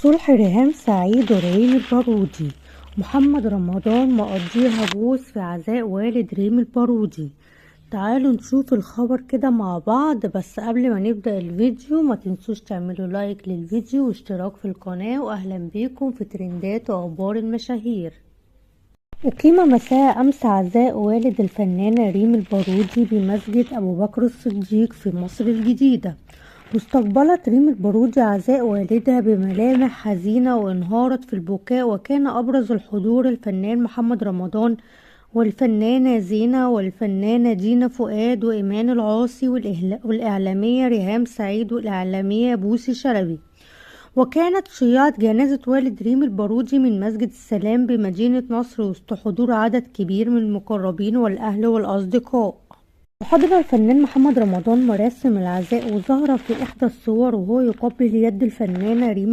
صلح ريهام سعيد وريم البارودي. محمد رمضان مقضيها بوس في عزاء والد ريم البارودي. تعالوا نشوف الخبر كده مع بعض، بس قبل ما نبدأ الفيديو ما تنسوش تعملوا لايك للفيديو واشتراك في القناة، واهلا بيكم في ترندات واخبار المشاهير. أقيم مساء أمس عزاء والد الفنانة ريم البارودي بمسجد أبو بكر الصديق في مصر الجديدة. واستقبلت ريم البارودي عزاء والدها بملامح حزينة وانهارت في البكاء، وكان أبرز الحضور الفنان محمد رمضان والفنانة زينة والفنانة دينا فؤاد وإيمان العاصي والإعلامية ريهام سعيد والإعلامية بوسي شلبي. وكانت شيعة جنازة والد ريم البارودي من مسجد السلام بمدينة نصر وسط حضور عدد كبير من المقربين والأهل والأصدقاء. وحضر الفنان محمد رمضان مراسم العزاء، وظهر في إحدى الصور وهو يقبل يد الفنانة ريم